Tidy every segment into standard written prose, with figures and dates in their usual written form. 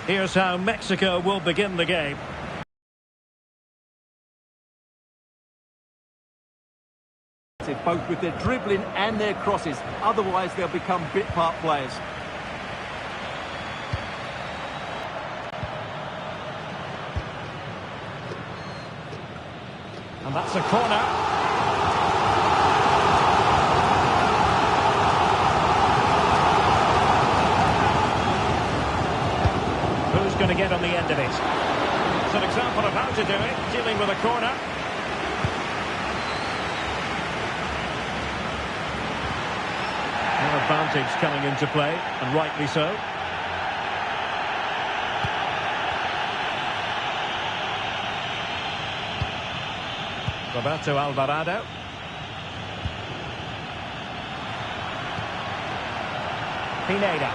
Here's how Mexico will begin the game. Both with their dribbling and their crosses, otherwise they'll become bit-part players. And that's a corner. Who's going to get on the end of it? It's an example of how to do it, dealing with a corner. No advantage coming into play, and rightly so. Roberto Alvarado. Pineda.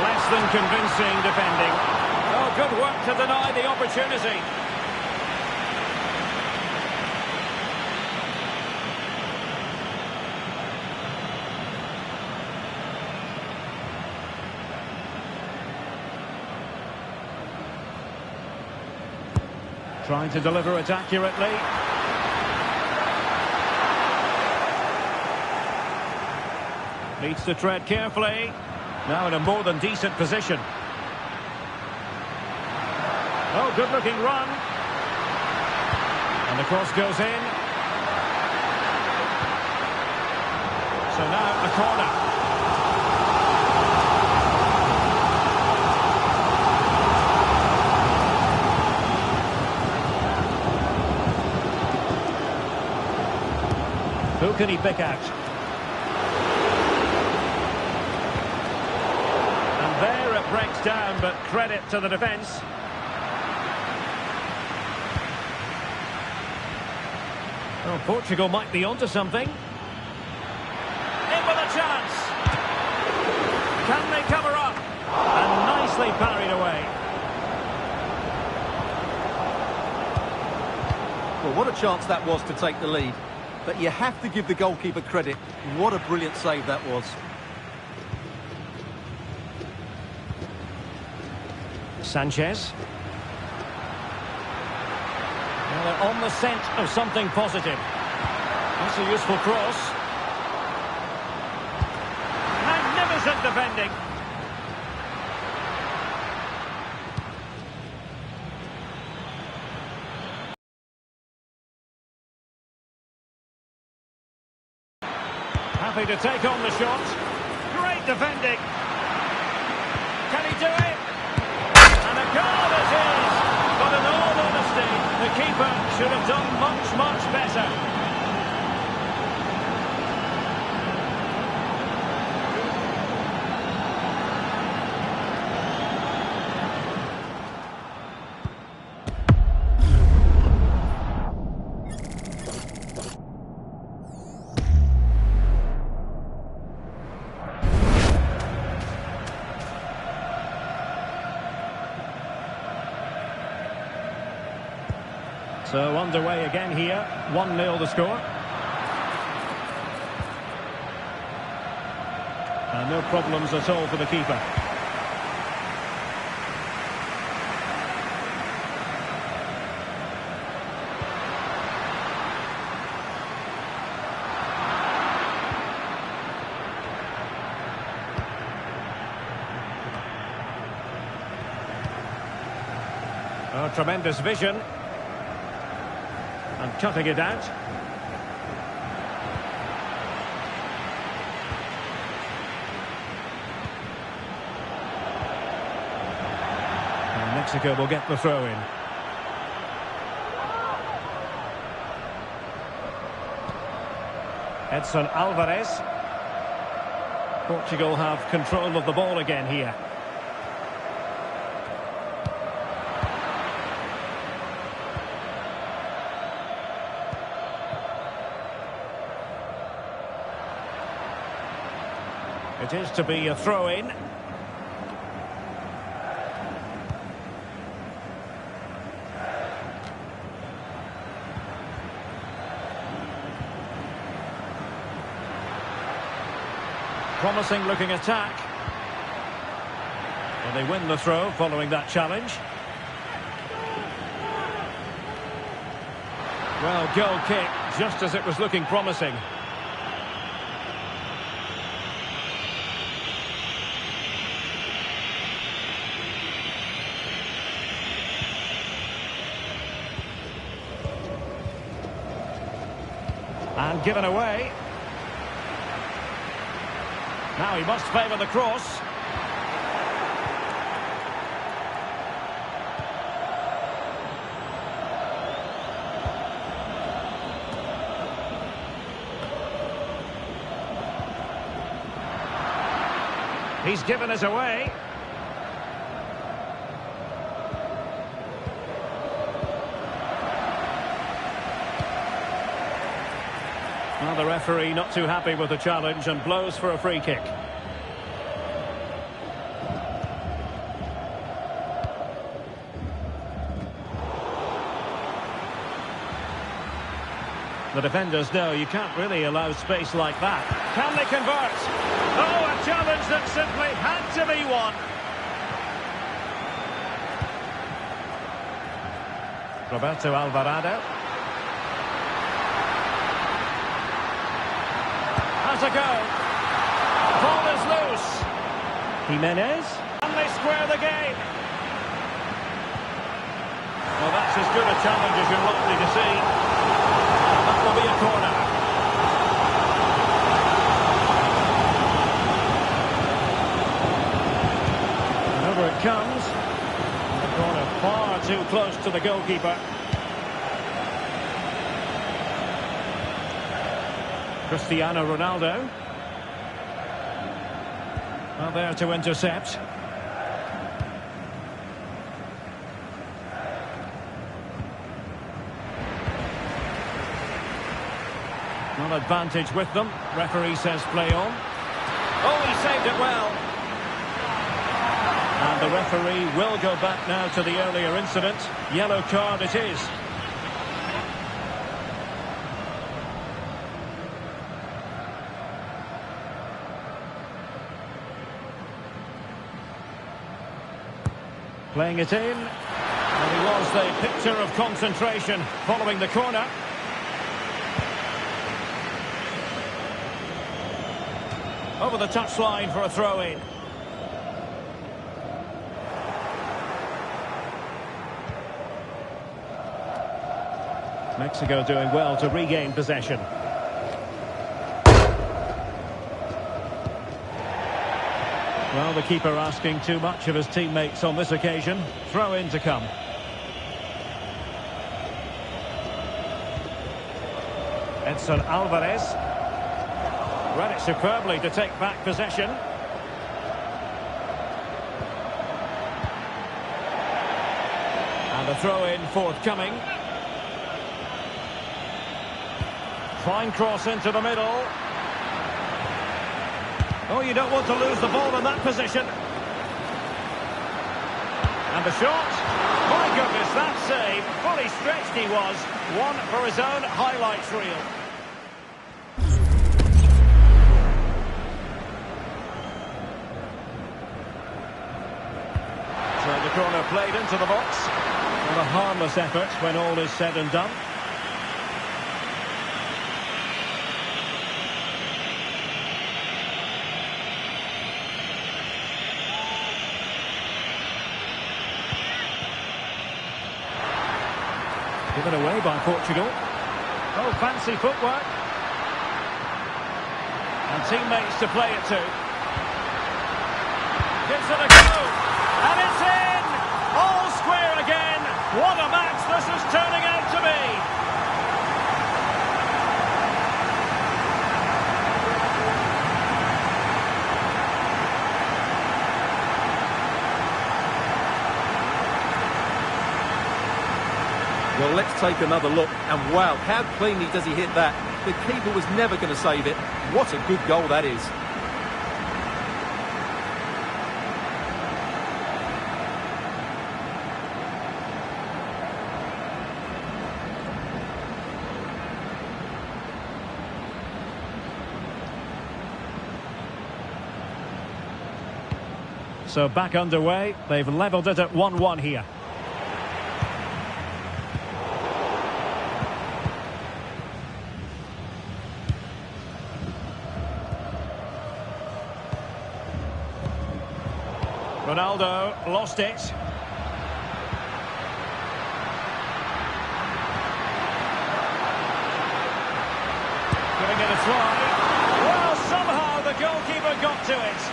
Less than convincing defending. Oh, good work to deny the opportunity. Trying to deliver it accurately. Needs to tread carefully. Now in a more than decent position. Oh, good-looking run. And the cross goes in. So now a corner. Who can he pick out? And there it breaks down, but credit to the defence. Well, Portugal might be onto something. In with a chance. Can they cover up? And nicely parried away. Well, what a chance that was to take the lead. But you have to give the goalkeeper credit. What a brilliant save that was. Sanchez. Well, they're on the scent of something positive. That's a useful cross. Magnificent defending. Happy to take on the shot. Great defending. Can he do it? And a goal it is. But in all honesty, the keeper should have done much, much better. So underway again here, 1-0 the score. And no problems at all for the keeper. Oh, tremendous vision. And cutting it out. And Mexico will get the throw in. Edson Alvarez. Portugal have control of the ball again here. It is to be a throw-in. Promising looking attack. And they win the throw following that challenge. Well, goal kick, just as it was looking promising. And given away. Now he must favour the cross. He's given us away. Well, the referee not too happy with the challenge and blows for a free kick. The defenders know you can't really allow space like that. Can they convert? Oh, a challenge that simply had to be won. Roberto Alvarado. Has a go. Ball is loose. Jimenez. And they square the game. Well, that's as good a challenge as you're likely to see. That will be a corner. And over it comes. The corner far too close to the goalkeeper. Cristiano Ronaldo. Well, there to intercept. Not advantage with them. Referee says play on. Oh, he saved it well. And the referee will go back now to the earlier incident. Yellow card it is. Playing it in. And he was the picture of concentration following the corner. Over the touchline for a throw-in. Mexico doing well to regain possession. Well, the keeper asking too much of his teammates on this occasion. Throw-in to come. Edson Alvarez. Read it superbly to take back possession. And a throw-in forthcoming. Fine cross into the middle. Oh, you don't want to lose the ball in that position. And the shot. My goodness, that save. Fully stretched he was. One for his own highlights reel. So the corner played into the box. What a harmless effort when all is said and done. Given away by Portugal. Oh, fancy footwork. And teammates to play it to. Gives it a go. And it's in! All square again. What a match this is turning out to be. Well, let's take another look. And wow, how cleanly does he hit that? The keeper was never going to save it. What a good goal that is. So back underway. They've levelled it at 1-1 here. Ronaldo lost it. Giving it a try. Well, somehow the goalkeeper got to it.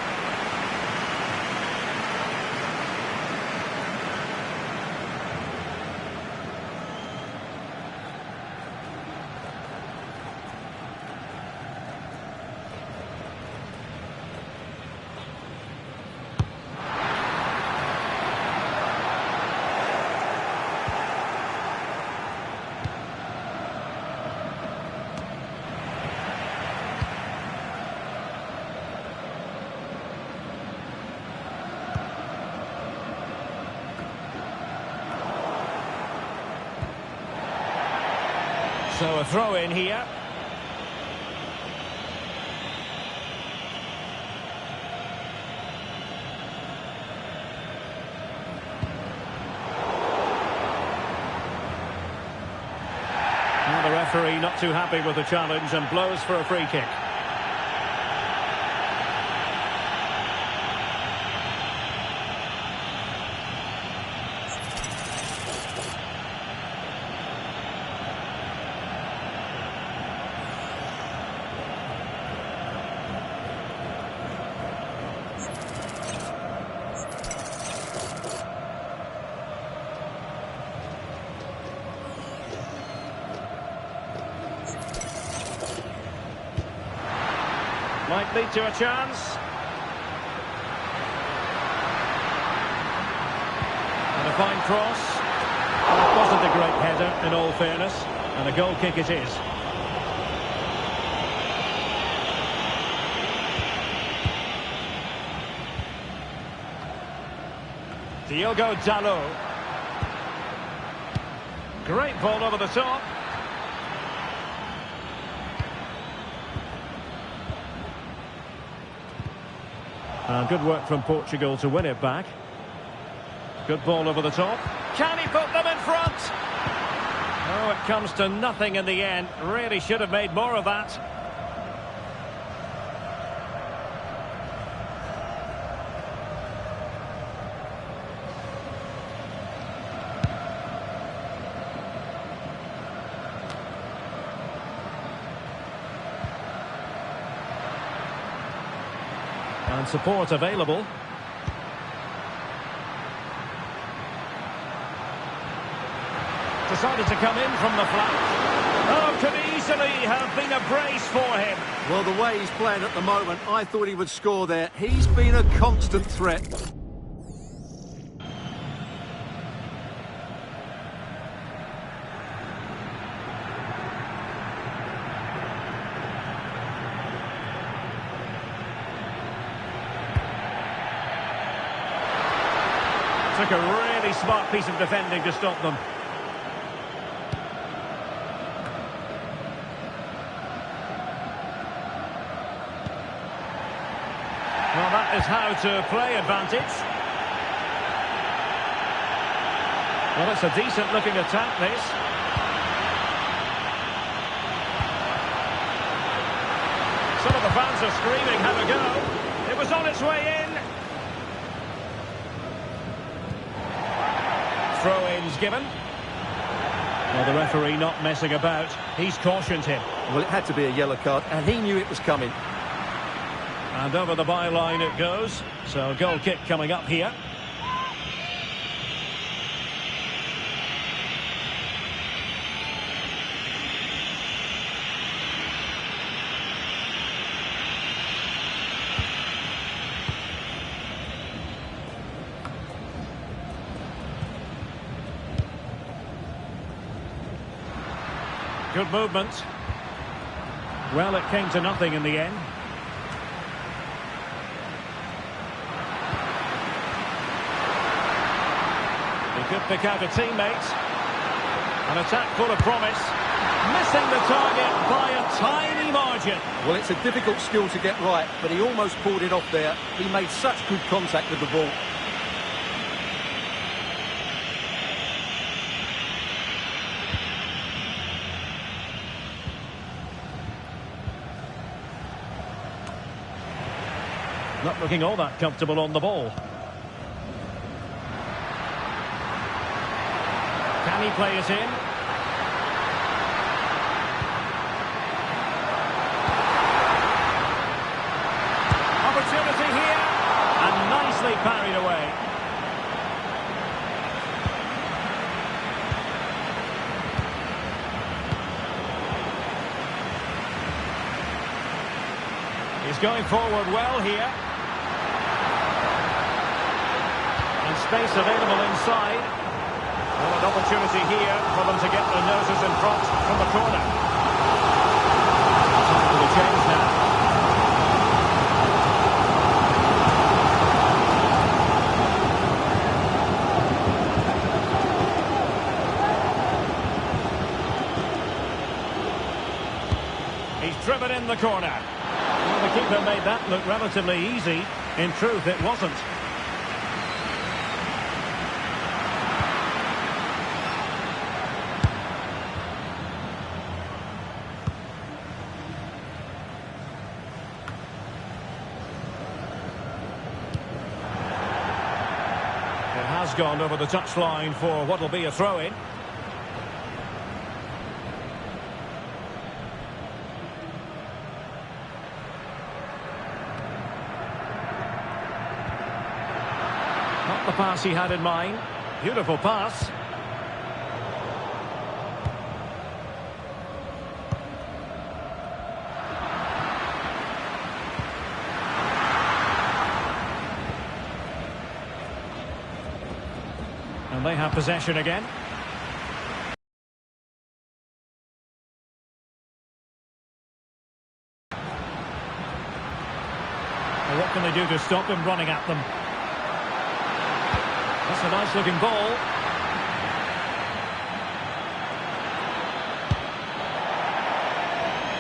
So a throw in here. And the referee not too happy with the challenge and blows for a free kick. Might lead to a chance. And a fine cross. Well, it wasn't a great header, in all fairness. And a goal kick it is. Diogo Dalot. Great ball over the top. And good work from Portugal to win it back. Good ball over the top. Can he put them in front? Oh, it comes to nothing in the end. Really should have made more of that. And support available. Decided to come in from the flank. Oh, could easily have been a brace for him. Well, the way he's playing at the moment, I thought he would score there. He's been a constant threat. Took a really smart piece of defending to stop them. Well, that is how to play advantage. Well, it's a decent-looking attack, this. Some of the fans are screaming, have a go. It was on its way in. Throw-ins given. Well, the referee not messing about. He's cautioned him. Well, it had to be a yellow card, and he knew it was coming. And over the byline it goes. So, goal kick coming up here. Good movement. Well, it came to nothing in the end. He could pick out a teammate. An attack full of promise. Missing the target by a tiny margin. Well, it's a difficult skill to get right, but he almost pulled it off there. He made such good contact with the ball. Not looking all that comfortable on the ball. Can he play it in? Opportunity here, and nicely parried away. He's going forward well here. And space available inside. Well, an opportunity here for them to get their noses in front from the corner. Time for the change now. He's driven in the corner. Well, the keeper made that look relatively easy. In truth, it wasn't. It has gone over the touchline for what will be a throw-in. Not the pass he had in mind. Beautiful pass. And they have possession again. Well, what can they do to stop him running at them? That's a nice looking ball.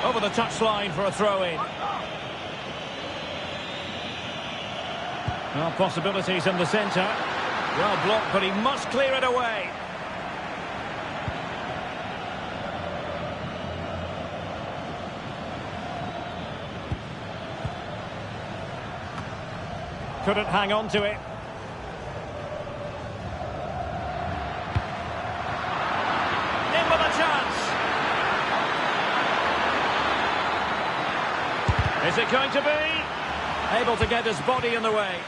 Over the touchline for a throw-in. Well, possibilities in the centre. Well blocked, but he must clear it away. Couldn't hang on to it. In with a chance. Is it going to be? Able to get his body in the way.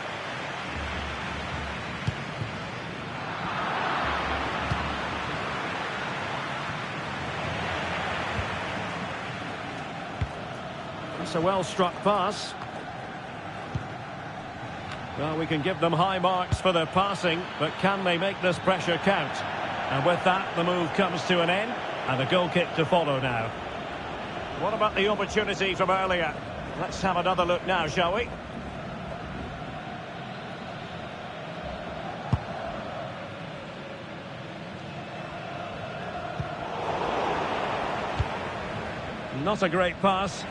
That's a well-struck pass. Well, we can give them high marks for their passing, but can they make this pressure count? And with that, the move comes to an end, and a goal kick to follow now. What about the opportunity from earlier? Let's have another look now, shall we? Not a great pass.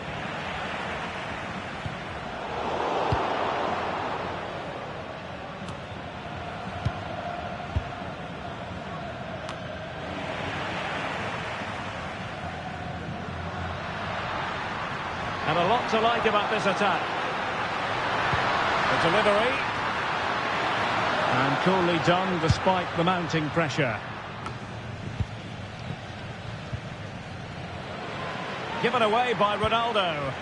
And a lot to like about this attack. The delivery. And coolly done despite the mounting pressure. Given away by Ronaldo.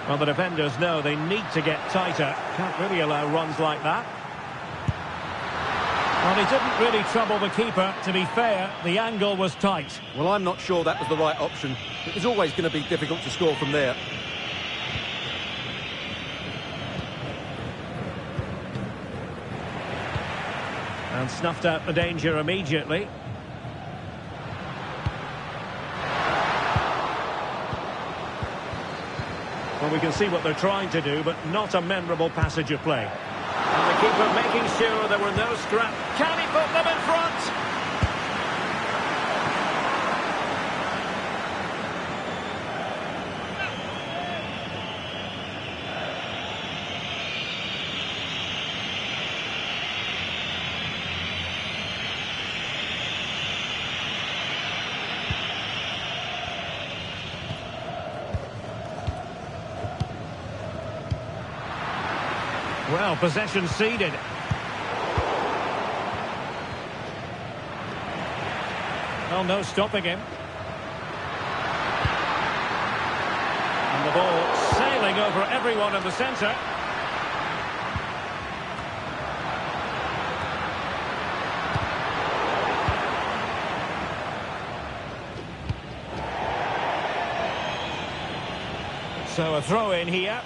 Well, the defenders know they need to get tighter. Can't really allow runs like that. Well, he didn't really trouble the keeper. To be fair, the angle was tight. Well, I'm not sure that was the right option. It was always going to be difficult to score from there. And snuffed out the danger immediately. Well, we can see what they're trying to do, but not a memorable passage of play. And the keeper making sure there were no scraps. Can he put them in front? Well, possession ceded. Well, no stopping him. And the ball sailing over everyone in the centre. So a throw in here.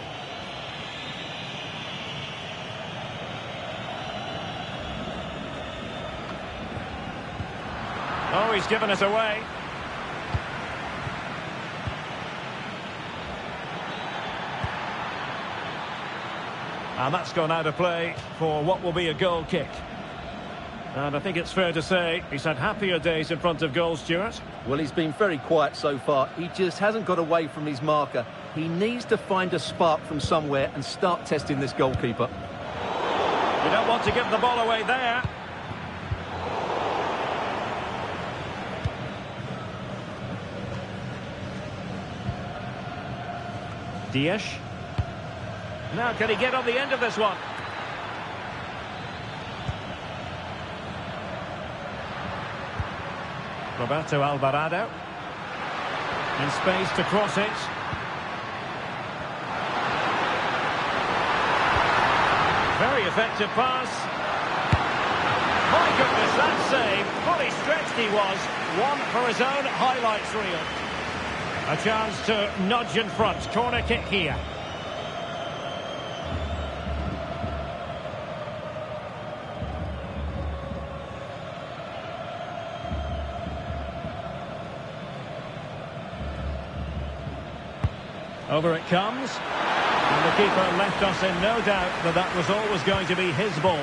Oh, he's given us away. And that's gone out of play for what will be a goal kick. And I think it's fair to say he's had happier days in front of goal, Stuart. Well, he's been very quiet so far. He just hasn't got away from his marker. He needs to find a spark from somewhere and start testing this goalkeeper. You don't want to give the ball away there. Dias. Now can he get on the end of this one? Roberto Alvarado. In space to cross it. Very effective pass. My goodness, that save. Fully stretched he was. One for his own highlights reel. A chance to nudge in front. Corner kick here. Over it comes. And the keeper left us in no doubt that that was always going to be his ball.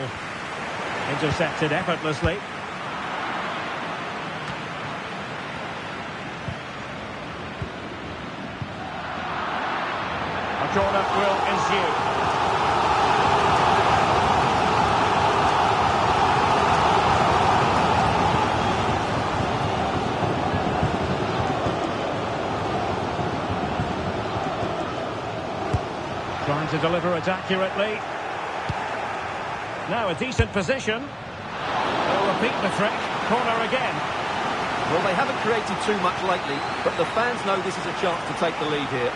Intercepted effortlessly. A corner will ensue. Trying to deliver it accurately. Now a decent position. They'll repeat the trick. Corner again. Well, they haven't created too much lately, but the fans know this is a chance to take the lead here.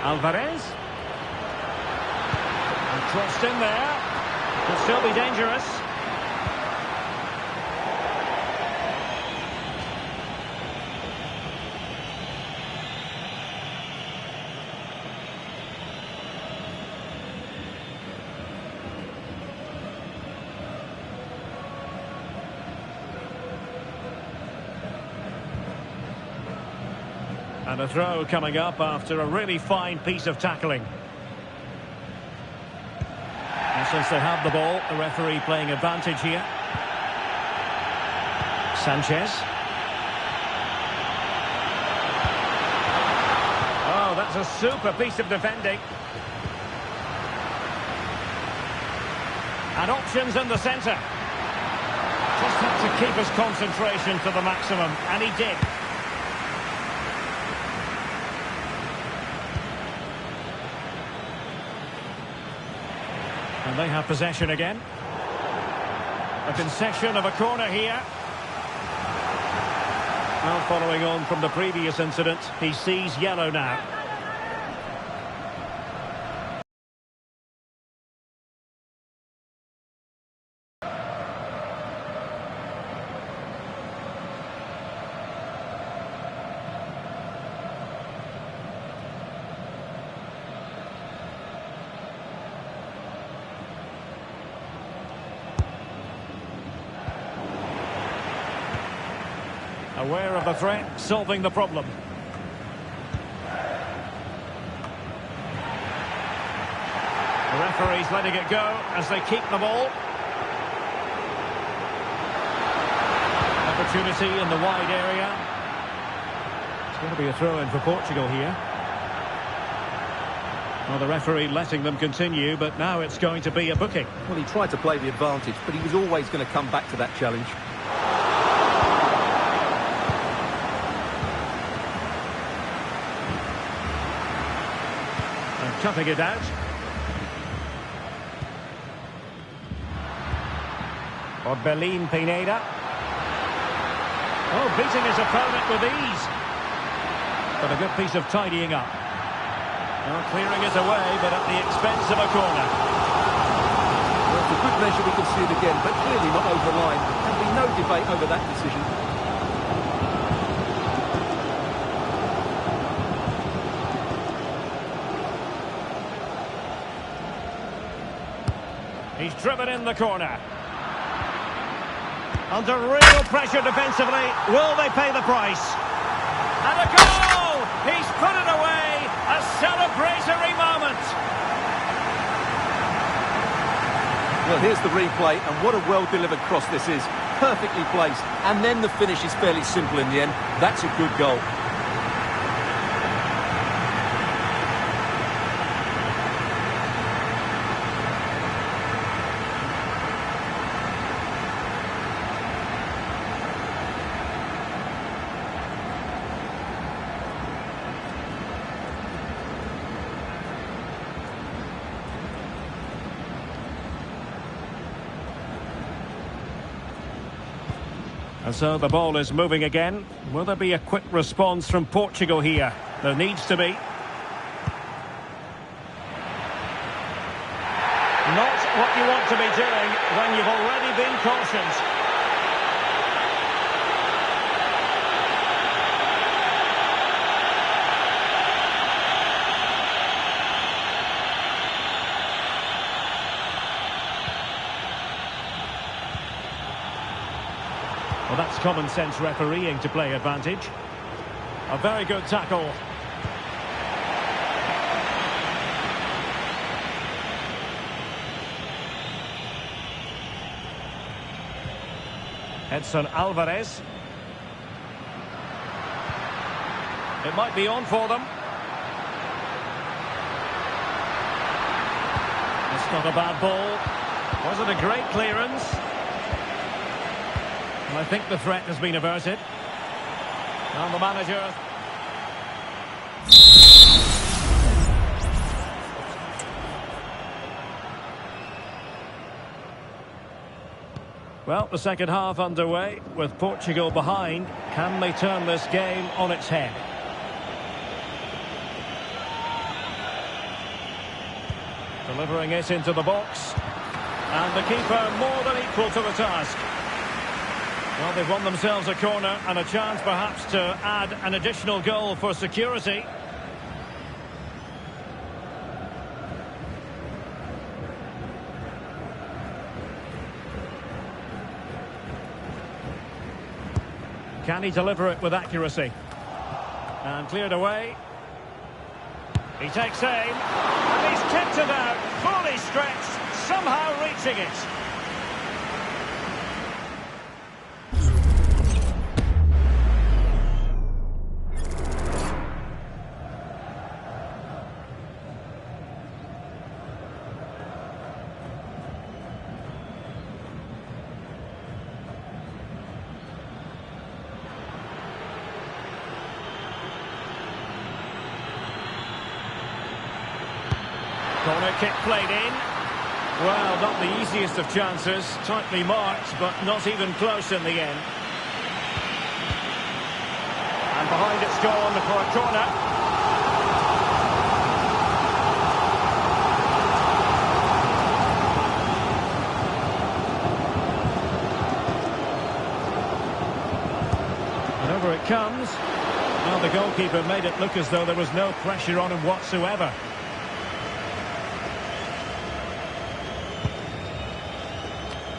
Alvarez. And crossed in there. Could still be dangerous. And a throw coming up after a really fine piece of tackling. And since they have the ball, the referee playing advantage here. Sanchez. Oh, that's a super piece of defending. And options in the centre. Just had to keep his concentration to the maximum, and he did. And they have possession again. A concession of a corner here. Well, following on from the previous incident, he sees yellow now. Aware of the threat, solving the problem. The referee's letting it go as they keep the ball. Opportunity in the wide area. It's going to be a throw-in for Portugal here. Well, the referee letting them continue, but now it's going to be a booking. Well, he tried to play the advantage, but he was always going to come back to that challenge. And cutting it out. For Belin Pineda. Oh, beating his opponent with ease. But a good piece of tidying up. Well, clearing it away, but at the expense of a corner. Well, for good measure, we can see it again, but clearly not over the line. There'll be no debate over that decision. He's driven in the corner. Under real pressure defensively. Will they pay the price? And a goal! He's put it away. A celebratory moment. Well, here's the replay, and what a well-delivered cross this is. Perfectly placed, and then the finish is fairly simple in the end. That's a good goal. And so the ball is moving again. Will there be a quick response from Portugal here? There needs to be. Not what you want to be doing when you've already been cautioned. Well, that's common sense refereeing to play advantage. A very good tackle. Edson Alvarez. It might be on for them. It's not a bad ball. Was it a great clearance? I think the threat has been averted. And the manager. Well, the second half underway with Portugal behind. Can they turn this game on its head? Delivering it into the box. And the keeper more than equal to the task. Well, they've won themselves a corner and a chance perhaps to add an additional goal for security. Can he deliver it with accuracy? And cleared away. He takes aim. And he's kicked it out. Fully stretched. Somehow reaching it. Corner kick played in. Well, not the easiest of chances. Tightly marked, but not even close in the end. And behind it's gone for a corner. And over it comes. Well, the goalkeeper made it look as though there was no pressure on him whatsoever.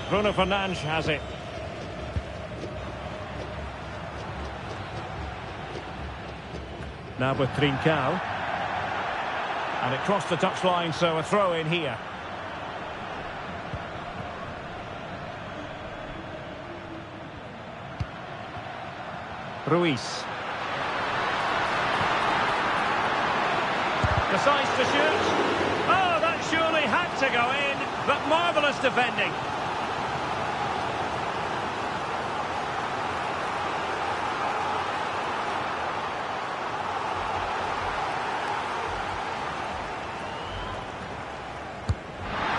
Bruno Fernandes has it. Now with Trincao. And it crossed the touchline, so a throw in here. Ruiz. Decides to shoot. Oh, that surely had to go in, but marvellous defending.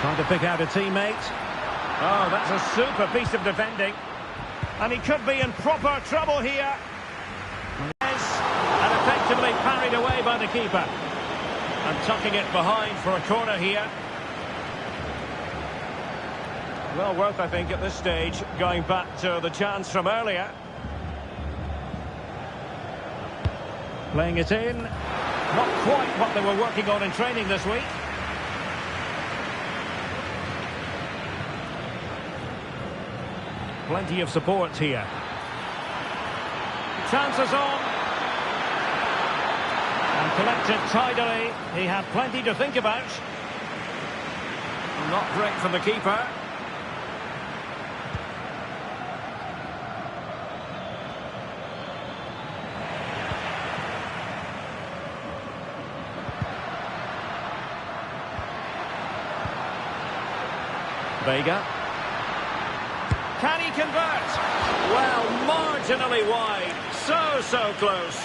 Trying to pick out a teammate. Oh, that's a super piece of defending. And he could be in proper trouble here. Yes, and effectively parried away by the keeper. And tucking it behind for a corner here. Well worth, I think, at this stage, going back to the chance from earlier. Playing it in. Not quite what they were working on in training this week. Plenty of support here. Chances on. And collected tidily. He had plenty to think about. Not great from the keeper. Vega. Can he convert? Well, marginally wide. So close.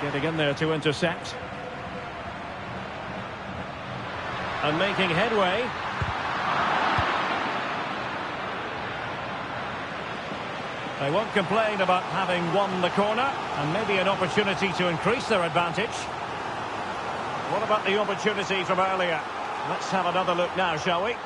Getting in there to intercept. And making headway. They won't complain about having won the corner, and maybe an opportunity to increase their advantage. What about the opportunity from earlier? Let's have another look now, shall we?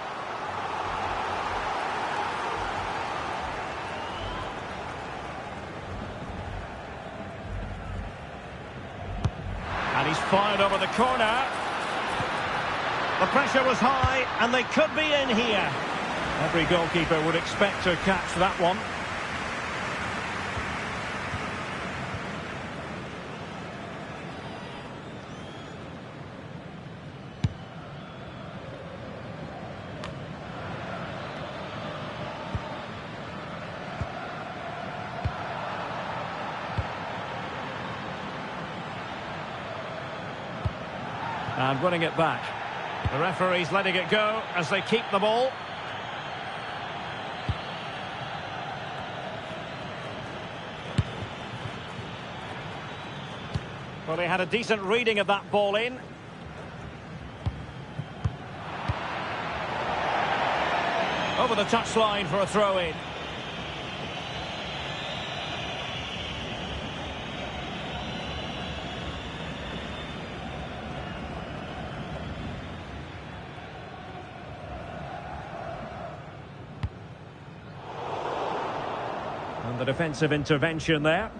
And he's fired over the corner. The pressure was high, and they could be in here. Every goalkeeper would expect to catch that one. And winning it back. The referee's letting it go as they keep the ball. Well, he had a decent reading of that ball in. Over the touchline for a throw-in. And the defensive intervention there.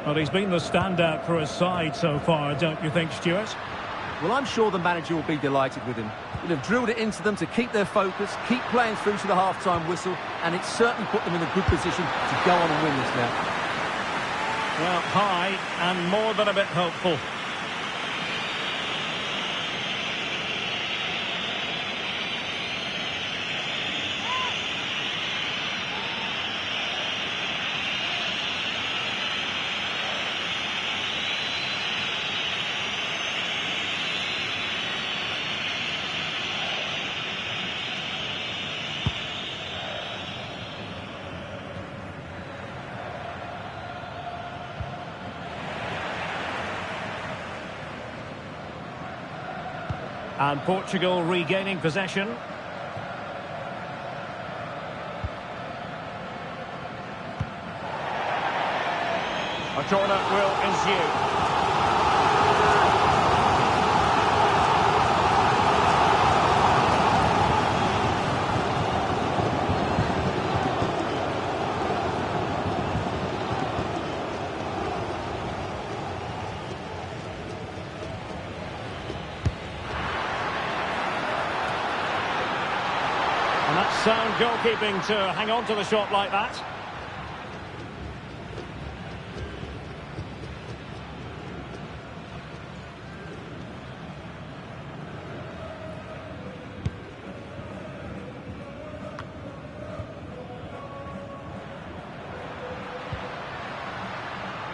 Well, he's been the standout for his side so far, don't you think, Stuart? Well, I'm sure the manager will be delighted with him. He'll have drilled it into them to keep their focus, keep playing through to the half-time whistle, and it's certainly put them in a good position to go on and win this now. Well, high and more than a bit hopeful. And Portugal regaining possession. A corner will ensue. And that's sound goalkeeping to hang on to the shot like that.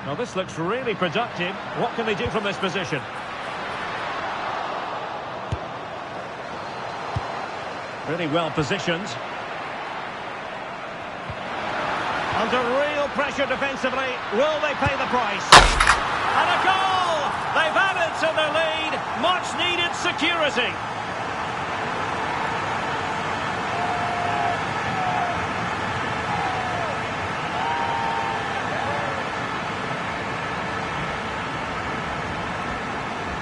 Well, this looks really productive. What can they do from this position? Really well positioned. Under real pressure defensively. Will they pay the price? And a goal! They've added to their lead. Much needed security.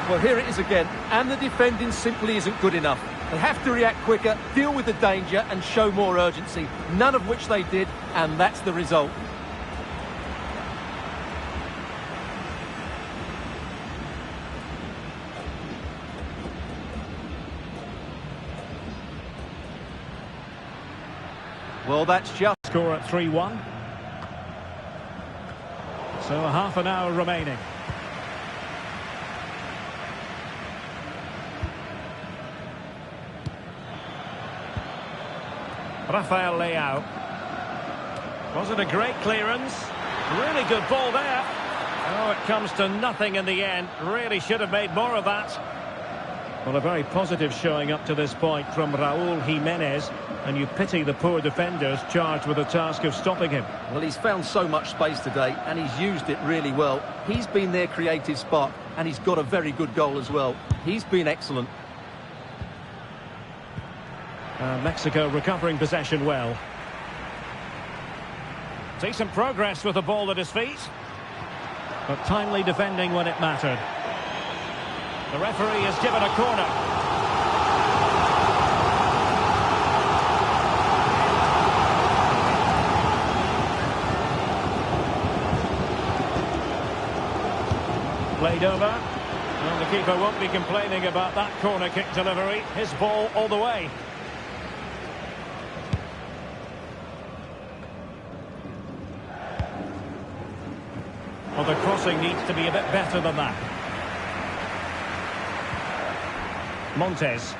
Well, here it is again, and the defending simply isn't good enough. They have to react quicker, deal with the danger and show more urgency, none of which they did, and that's the result. Well, that's just... Score at 3-1. So a half an hour remaining. Rafael Leao. Wasn't a great clearance. Really good ball there. Oh, it comes to nothing in the end. Really should have made more of that. Well, a very positive showing up to this point from Raúl Jiménez. And you pity the poor defenders charged with the task of stopping him. Well, he's found so much space today, and he's used it really well. He's been their creative spark, and he's got a very good goal as well. He's been excellent. Mexico recovering possession well. Decent progress with the ball at his feet. But timely defending when it mattered. The referee has given a corner. Played over. Well, the keeper won't be complaining about that corner kick delivery. His ball all the way. Well, the crossing needs to be a bit better than that. Montes.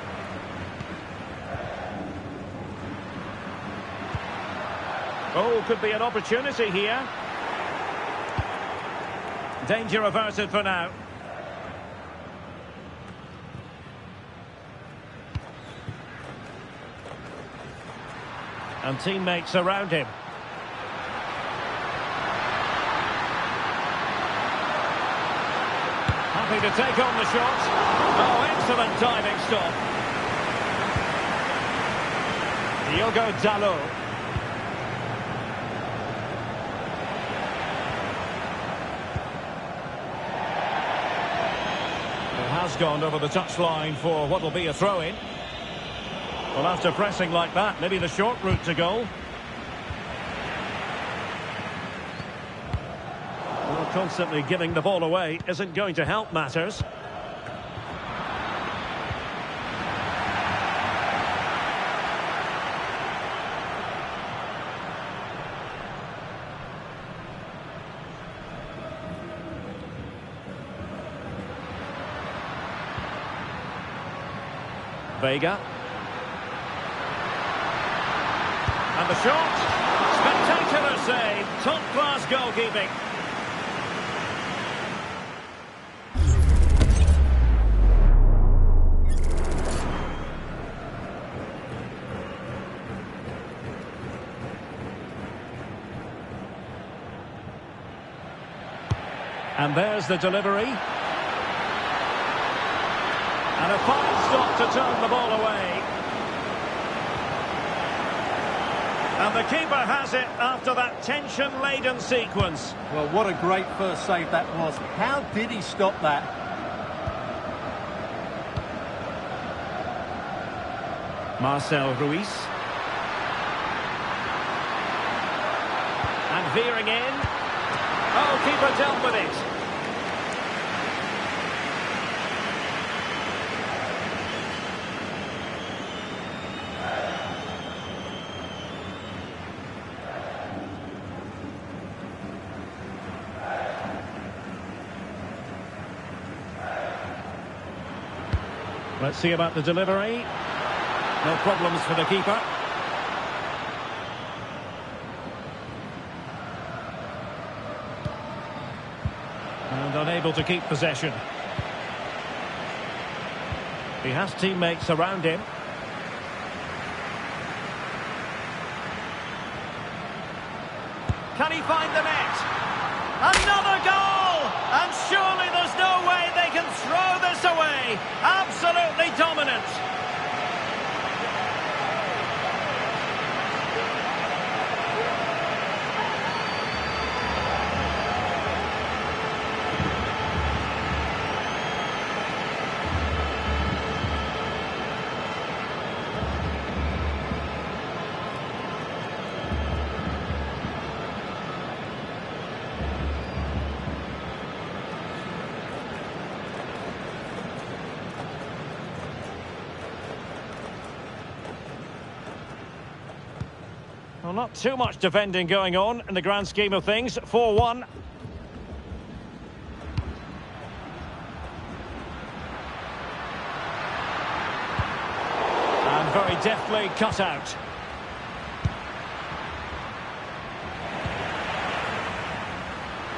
Oh, could be an opportunity here. Danger averted for now. And teammates around him. Happy to take on the shot. Oh, excellent diving stop. Diogo Dalot. It has gone over the touchline for what will be a throw-in. Well, after pressing like that, maybe the short route to goal. Well, constantly giving the ball away isn't going to help matters. Vega. And the shot. Spectacular save. Top-class goalkeeping. And there's the delivery. And a fine stop to turn the ball away. And the keeper has it after that tension-laden sequence. Well, what a great first save that was. How did he stop that? Marcel Ruiz. And veering in. Oh, keeper dealt with it. Let's see about the delivery. No problems for the keeper. And unable to keep possession. He has teammates around him. Can he find the net? Another goal! And surely there's no way they can throw this away. Absolutely dominant. Well, not too much defending going on in the grand scheme of things. 4-1. And very deftly cut out.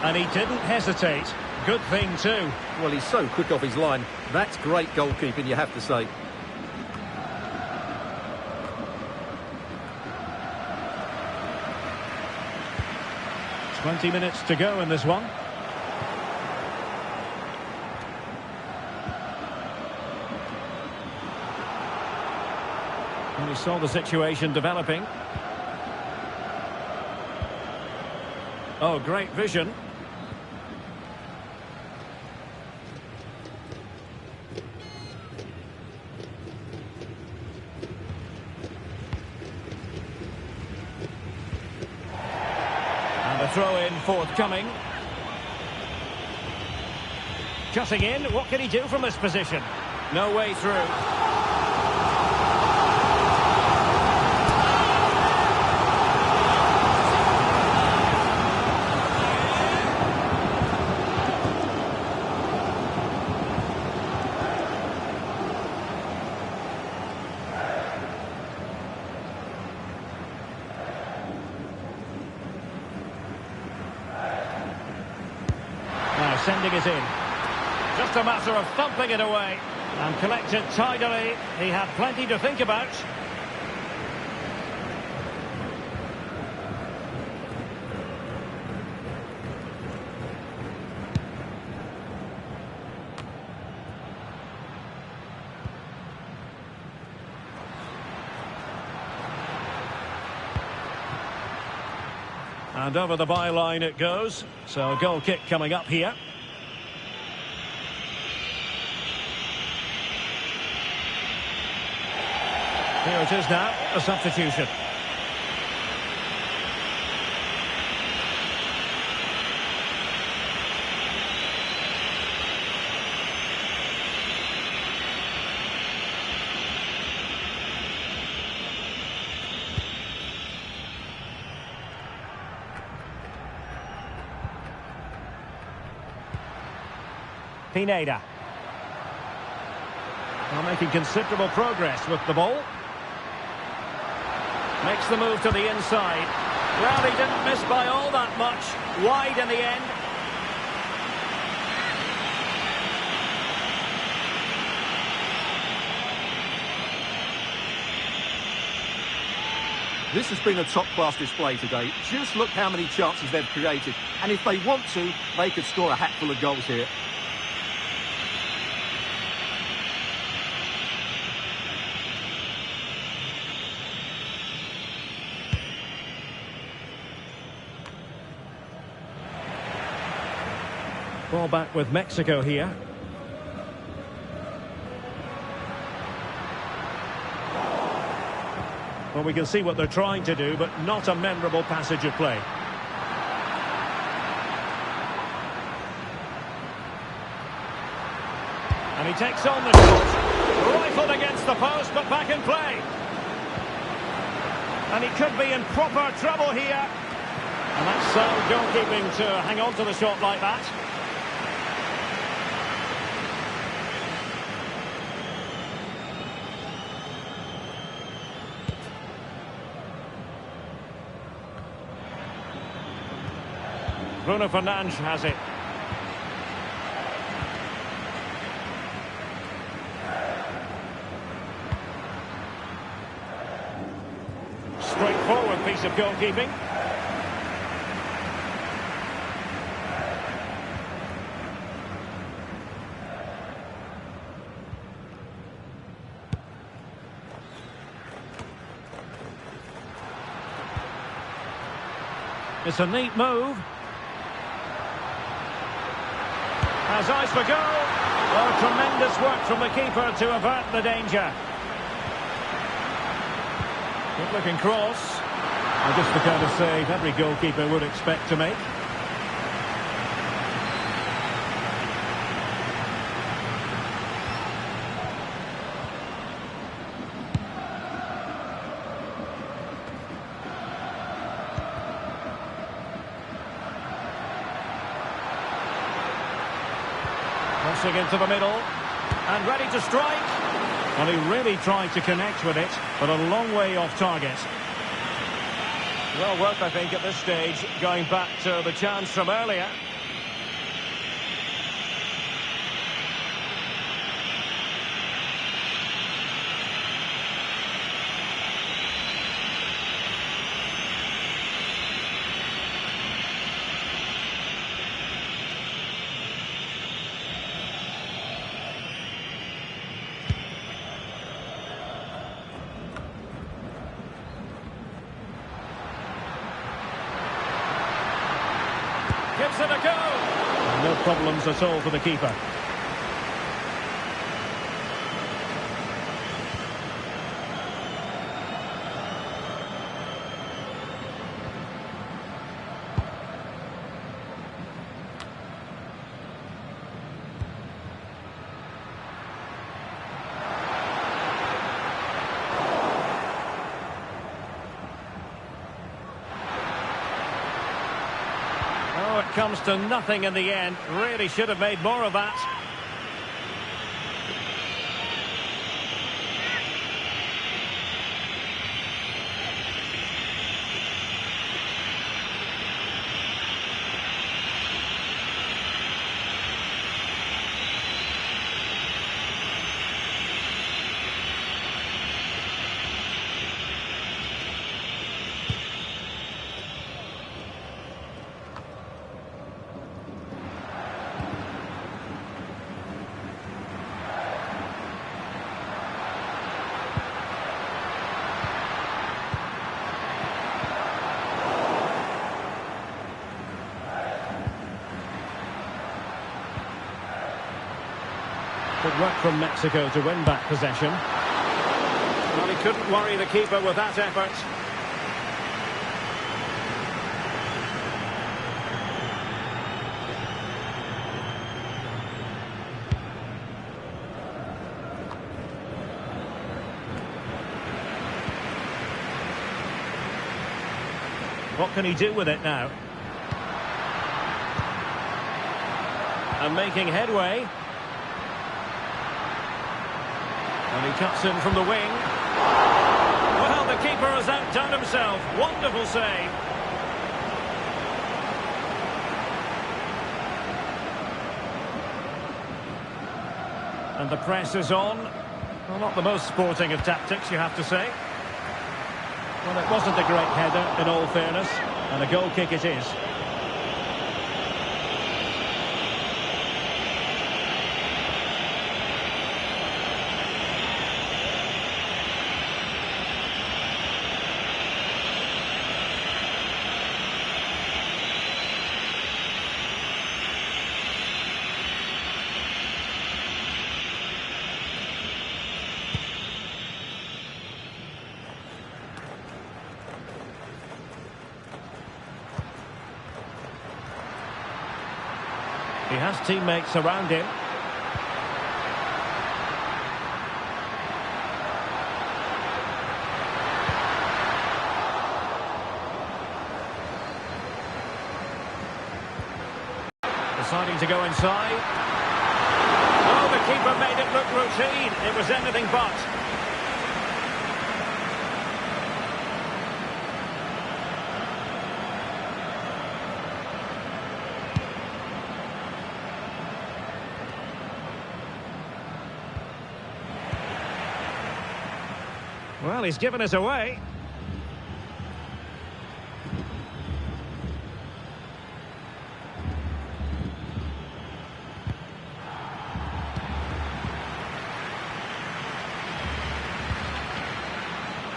And he didn't hesitate. Good thing too. Well, he's so quick off his line. That's great goalkeeping, you have to say. Minutes to go in this one. And we saw the situation developing. Oh, great vision. Throw in forthcoming. Cutting in, what can he do from this position? No way through. Sending it in. Just a matter of thumping it away. And collected tidily. He had plenty to think about. And over the byline it goes. So a goal kick coming up here. Here it is now, a substitution. Pineda. Well, making considerable progress with the ball. Makes the move to the inside. Well, he didn't miss by all that much. Wide in the end. This has been a top-class display today. Just look how many chances they've created. And if they want to, they could score a hatful of goals here. Ball back with Mexico here. Well, we can see what they're trying to do, but not a memorable passage of play. And he takes on the shot. Rifled against the post, but back in play. And he could be in proper trouble here. And that's sound goalkeeping to hang on to the shot like that. Bruno Fernandes has it. Straightforward piece of goalkeeping. It's a neat move. Has eyes for goal. Oh, tremendous work from the keeper to avert the danger. Good looking cross. And just the kind of save every goalkeeper would expect to make. Crossing into the middle, and ready to strike. Well, he really tried to connect with it, but a long way off target. Well worked, I think, at this stage, going back to the chance from earlier. Gives it a go. No problems at all for the keeper. Oh, it comes to nothing in the end. Really should have made more of that. Good work from Mexico to win back possession. Well, he couldn't worry the keeper with that effort. What can he do with it now? And making headway. And he cuts in from the wing. Well, the keeper has outdone himself. Wonderful save. And the press is on. Well, not the most sporting of tactics, you have to say. Well, it wasn't a great header, in all fairness. And a goal kick it is. He has teammates around him. Deciding to go inside. Oh, the keeper made it look routine. It was anything but. Well, he's given us away.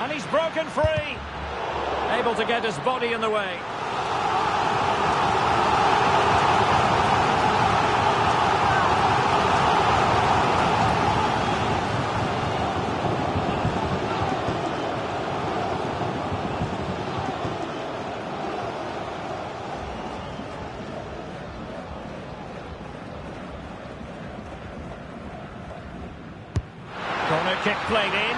And he's broken free. Able to get his body in the way. Corner kick played in.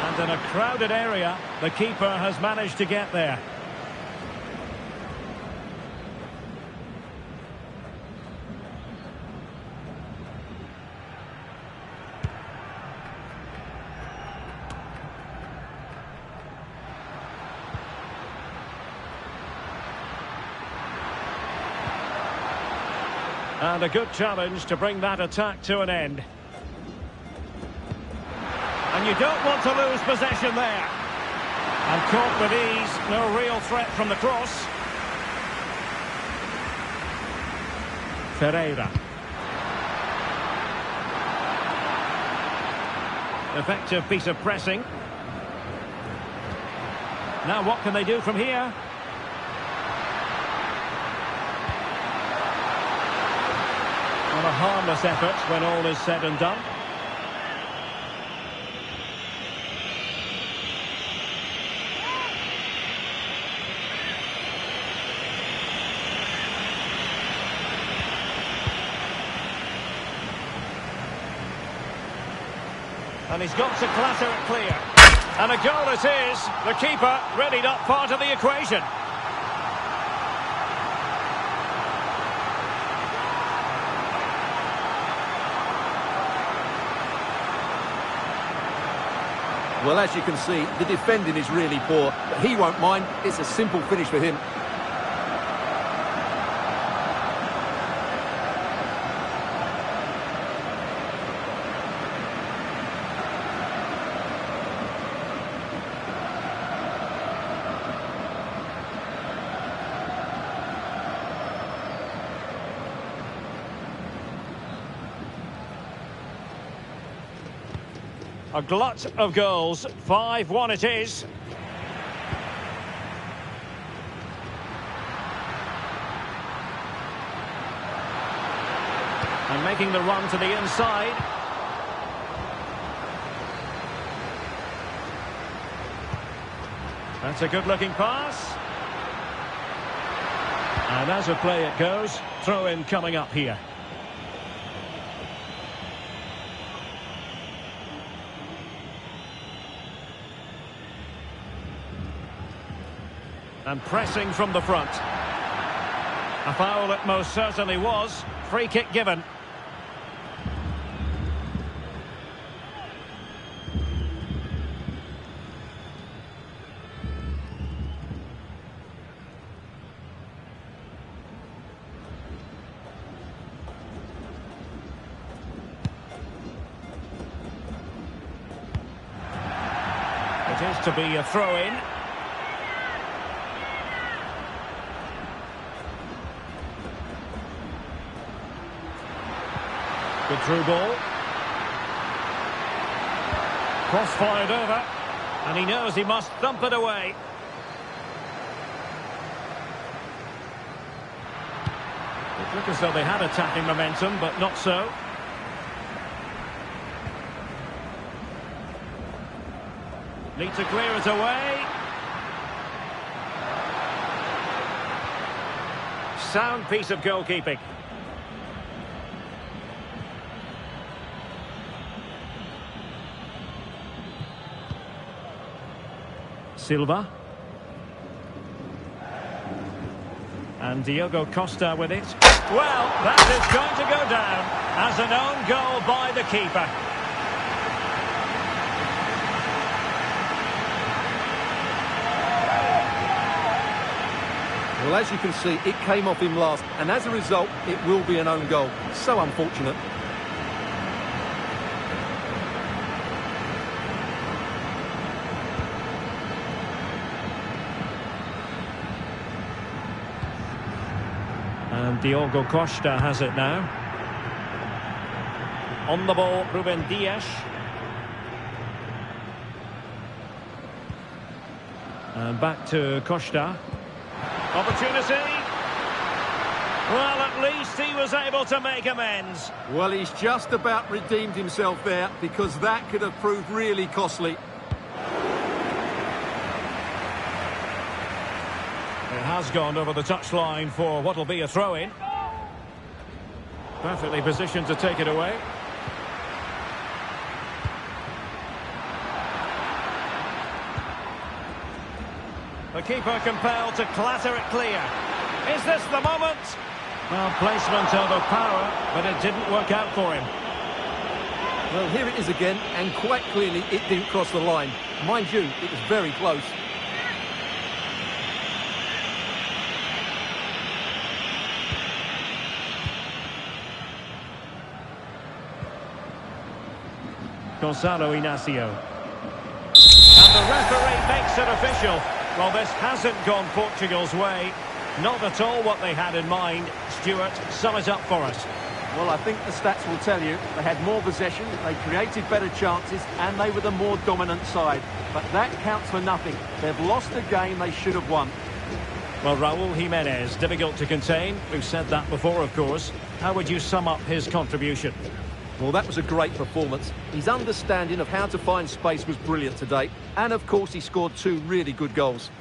And in a crowded area, the keeper has managed to get there. And a good challenge to bring that attack to an end. And you don't want to lose possession there. And caught with ease, no real threat from the cross. Ferreira. Effective piece of pressing. Now what can they do from here? Not a harmless effort when all is said and done. And he's got to clatter it clear. And a goal it is. The keeper really not part of the equation. Well, as you can see, the defending is really poor, but he won't mind. It's a simple finish for him. A glut of goals, 5-1 it is. And making the run to the inside. That's a good-looking pass. And as a play it goes, throw-in coming up here. And pressing from the front. A foul it most certainly was. Free kick given. It is to be a throw-in. Good through ball. Cross fired over. And he knows he must thump it away. It looked as though they had attacking momentum, but not so. Need to clear it away. Sound piece of goalkeeping. Silva. And Diogo Costa with it. Well, that is going to go down as an own goal by the keeper. Well, as you can see, it came off him last, and as a result, it will be an own goal. So unfortunate. And Diogo Costa has it now. On the ball, Ruben Dias. And back to Costa. Opportunity. Well, at least he was able to make amends. Well, he's just about redeemed himself there, because that could have proved really costly. It has gone over the touchline for what will be a throw-in. Perfectly positioned to take it away. The keeper compelled to clatter it clear. Is this the moment? Well, placement over power, but it didn't work out for him. Well, here it is again, and quite clearly it didn't cross the line. Mind you, it was very close. Gonzalo Inacio. And the referee makes it official. Well, this hasn't gone Portugal's way. Not at all what they had in mind. Stuart, sum it up for us. Well, I think the stats will tell you they had more possession, they created better chances, and they were the more dominant side. But that counts for nothing. They've lost a game they should have won. Well, Raúl Jiménez, difficult to contain. We've said that before, of course. How would you sum up his contribution? Well, that was a great performance. His understanding of how to find space was brilliant today. And, of course, he scored 2 really good goals.